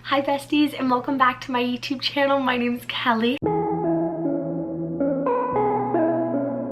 Hi besties, and welcome back to my YouTube channel. My name is Kelly.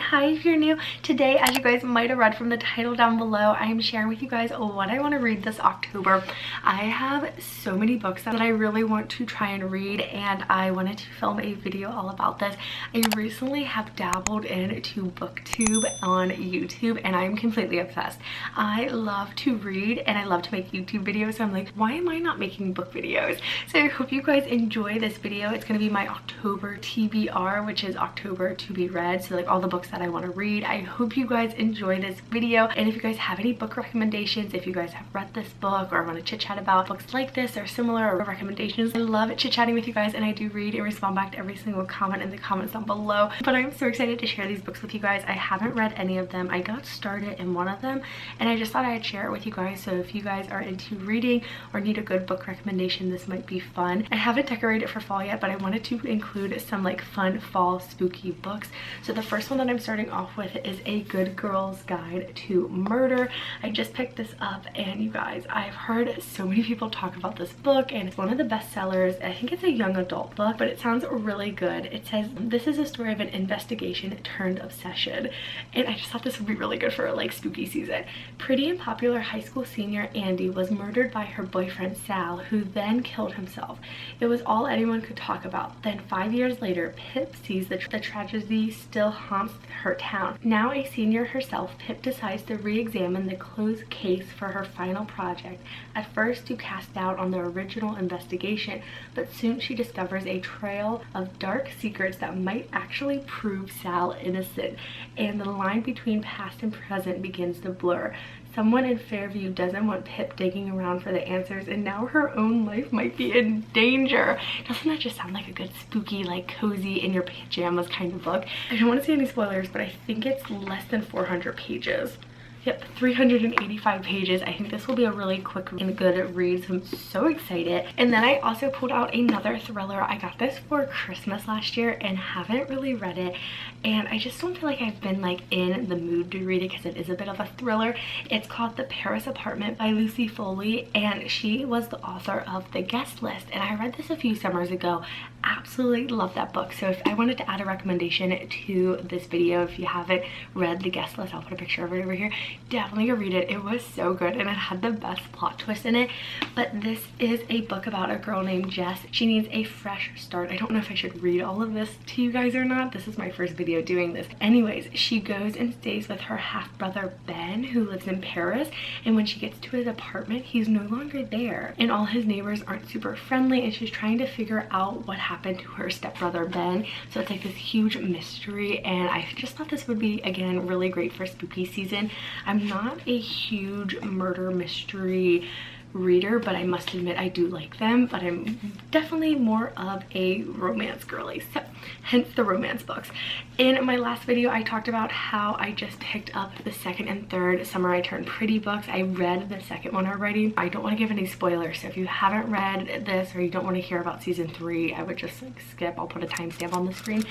Hi, if you're new. Today, as you guys might have read from the title down below, I am sharing with you guys what I want to read this October. I have so many books that I really want to try and read, and I wanted to film a video all about this. I recently have dabbled into booktube on YouTube, and I'm completely obsessed. I love to read and I love to make YouTube videos, so I'm like, why am I not making book videos? So I hope you guys enjoy this video. It's going to be my October TBR, which is October to be read, so like all the books that I want to read. I hope you guys enjoy this video, and if you guys have any book recommendations, if you guys have read this book or want to chit chat about books like this or similar or recommendations, I love chit chatting with you guys, and I do read and respond back to every single comment in the comments down below. But I'm so excited to share these books with you guys. I haven't read any of them. I got started in one of them and I just thought I'd share it with you guys, so if you guys are into reading or need a good book recommendation, this might be fun. I haven't decorated for fall yet, but I wanted to include some like fun fall spooky books. So the first one that I'm starting off with is A Good Girl's Guide to Murder. I just picked this up, and you guys, I've heard so many people talk about this book, and it's one of the best sellers. I think it's a young adult book, but it sounds really good. It says this is a story of an investigation turned obsession, and I just thought this would be really good for like spooky season. Pretty and popular high school senior Andy was murdered by her boyfriend Sal, who then killed himself. It was all anyone could talk about. Then 5 years later, Pip sees the tragedy still haunts her town. Now a senior herself, Pip decides to re-examine the closed case for her final project, at first to cast doubt on the original investigation, but soon she discovers a trail of dark secrets that might actually prove Sal innocent, and the line between past and present begins to blur. Someone in Fairview doesn't want Pip digging around for the answers, and now her own life might be in danger. Doesn't that just sound like a good spooky, like cozy in your pajamas kind of book? I don't want to say any spoilers, but I think it's less than 400 pages. Yep, 385 pages. I think this will be a really quick and good read, so I'm so excited. And then I also pulled out another thriller. I got this for Christmas last year and haven't really read it, and I just don't feel like I've been like in the mood to read it because it is a bit of a thriller. It's called The Paris Apartment by Lucy Foley, and she was the author of The Guest List, and I read this a few summers ago. Absolutely love that book. So if I wanted to add a recommendation to this video, if you haven't read The Guest List, I'll put a picture of it over here. Definitely go read it. It was so good, and it had the best plot twist in it. But this is a book about a girl named Jess. She needs a fresh start. I don't know if I should read all of this to you guys or not. This is my first video doing this. Anyways, she goes and stays with her half-brother Ben, who lives in Paris, and when she gets to his apartment, he's no longer there, and all his neighbors aren't super friendly, and she's trying to figure out what happened to her stepbrother Ben. So it's like this huge mystery, and I just thought this would be, again, really great for spooky season. I'm not a huge murder mystery reader, but I must admit I do like them, but I'm definitely more of a romance girly, so hence the romance books. In my last video, I talked about how I just picked up the second and third Summer I Turned Pretty books. I read the second one already. I don't want to give any spoilers, so if you haven't read this or you don't want to hear about season 3, I would just like skip. I'll put a timestamp on the screen.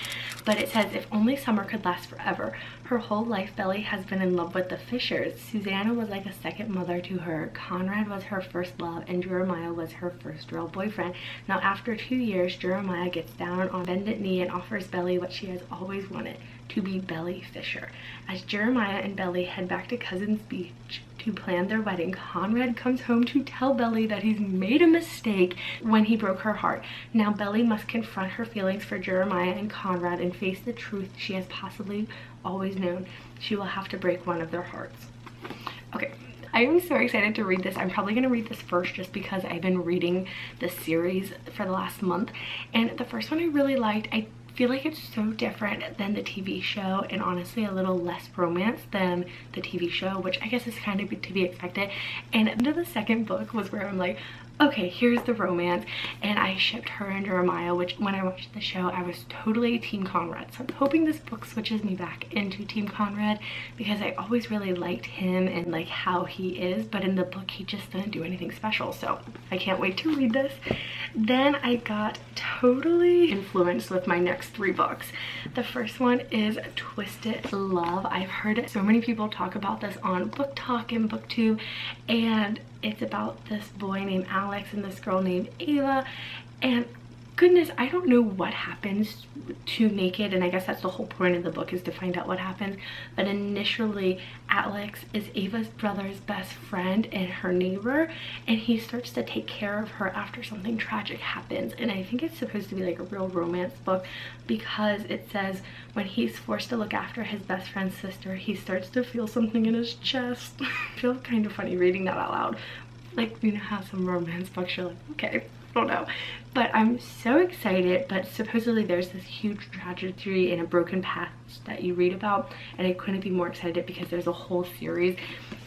But it says, if only summer could last forever. Her whole life, Belly has been in love with the Fishers. Susanna was like a second mother to her. Conrad was her first love, and Jeremiah was her first real boyfriend. Now after 2 years, Jeremiah gets down on bended knee and offers Belly what she has always wanted, to be Belly Fisher. As Jeremiah and Belly head back to Cousins Beach to plan their wedding, Conrad comes home to tell Belly that he's made a mistake when he broke her heart. Now Belly must confront her feelings for Jeremiah and Conrad and face the truth she has possibly always known. She will have to break one of their hearts. Okay, I am so excited to read this. I'm probably going to read this first just because I've been reading this series for the last month, and the first one I really liked. I feel like it's so different than the TV show, and honestly a little less romance than the TV show, which I guess is kind of to be expected. And into the second book was where I'm like, okay, here's the romance, and I shipped her and Jeremiah, which when I watched the show I was totally Team Conrad. So I'm hoping this book switches me back into Team Conrad, because I always really liked him and like how he is, but in the book he just didn't do anything special. So I can't wait to read this. Then I got totally influenced with my next 3 books. The first one is Twisted Love. I've heard so many people talk about this on Book Talk and BookTube, and it's about this boy named Alex and this girl named Ava, and goodness, I don't know what happens to make it, and I guess that's the whole point of the book, is to find out what happens. But initially, Alex is Ava's brother's best friend and her neighbor, and he starts to take care of her after something tragic happens. And I think it's supposed to be like a real romance book, because it says when he's forced to look after his best friend's sister, he starts to feel something in his chest. I feel kind of funny reading that out loud. Like, you know how some romance books, you're like, okay, I don't know. But I'm so excited. But supposedly there's this huge tragedy and a broken past that you read about, and I couldn't be more excited because there's a whole series.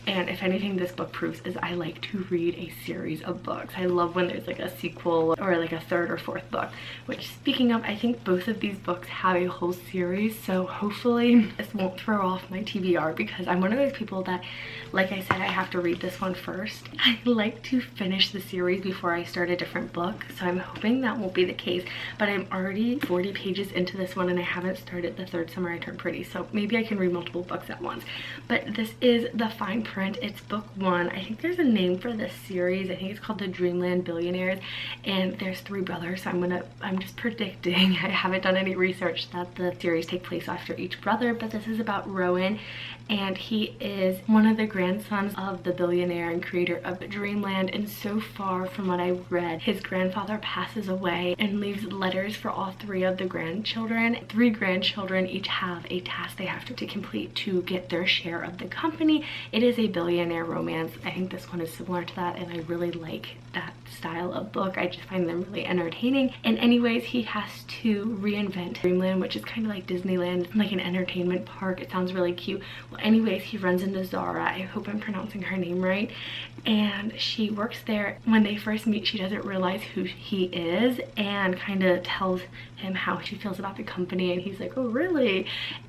And if anything this book proves is I like to read a series of books. I love when there's like a sequel or like a third or fourth book, which, speaking of, I think both of these books have a whole series, so hopefully this won't throw off my TBR, because I'm one of those people that, like I said, I have to read this one first. I like to finish the series before I start a different book, so I'm hoping that won't be the case. But I'm already 40 pages into this one and I haven't started the third Summer I Turned Pretty, so maybe I can read multiple books at once. But this is the fine print. It's book 1. I think there's a name for this series. I think it's called the Dreamland Billionaires, and there's 3 brothers, so I'm just predicting, I haven't done any research, that the series take place after each brother. But this is about Rowan, and he is one of the grandsons of the billionaire and creator of Dreamland. And so far from what I've read, his grandfather passes away and leaves letters for all 3 of the grandchildren. 3 grandchildren each have a task they have to complete to get their share of the company. It is a billionaire romance. I think this one is similar to that, and I really like that style of book. I just find them really entertaining. And anyways, he has to reinvent Dreamland, which is kind of like Disneyland, like an entertainment park. It sounds really cute. Well, anyways, he runs into Zara. I hope I'm pronouncing her name right. And she works there. When they first meet, she doesn't realize who he is and kind of tells him how she feels about the company, and he's like, oh really?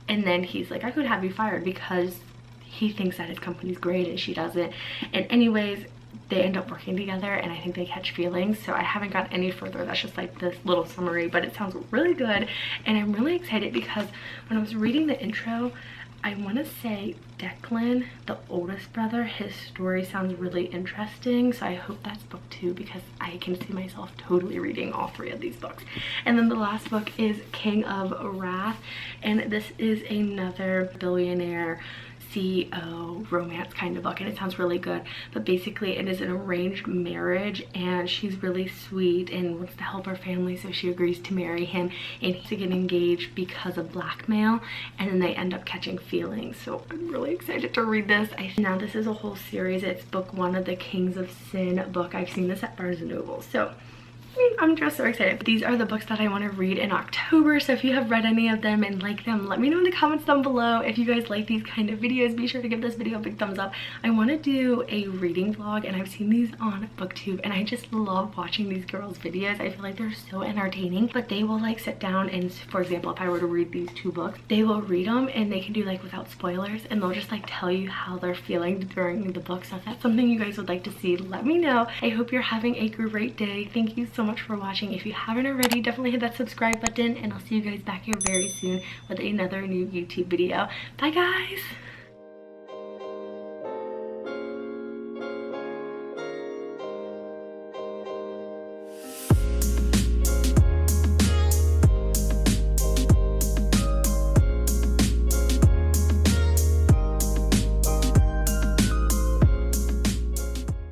And then he's like, I could have you fired, because he thinks that his company's great and she doesn't. And anyways, they end up working together, and I think they catch feelings. So I haven't got any further. That's just like this little summary, but it sounds really good. And I'm really excited because when I was reading the intro, I want to say Declan, the oldest brother, his story sounds really interesting. So I hope that's book 2, because I can see myself totally reading all 3 of these books. And then the last book is King of Wrath, and this is another billionaire CEO romance kind of book, and it sounds really good. But basically it is an arranged marriage, and she's really sweet and wants to help her family, so she agrees to marry him, and he's to get engaged because of blackmail, and then they end up catching feelings. So I'm really excited to read this. Now this is a whole series. It's book 1 of the Kings of Sin book. I've seen this at Barnes & Noble, so I'm just so excited. These are the books that I want to read in October, so if you have read any of them and like them, let me know in the comments down below. If you guys like these kind of videos, be sure to give this video a big thumbs up. I want to do a reading vlog, and I've seen these on BookTube, and I just love watching these girls' videos. I feel like they're so entertaining. But they will like sit down and, for example, if I were to read these 2 books, they will read them and they can do like without spoilers, and they'll just like tell you how they're feeling during the book. So if that's something you guys would like to see, let me know. I hope you're having a great day. Thank you so much for watching. If you haven't already, definitely hit that subscribe button, and I'll see you guys back here very soon with another new YouTube video. Bye guys!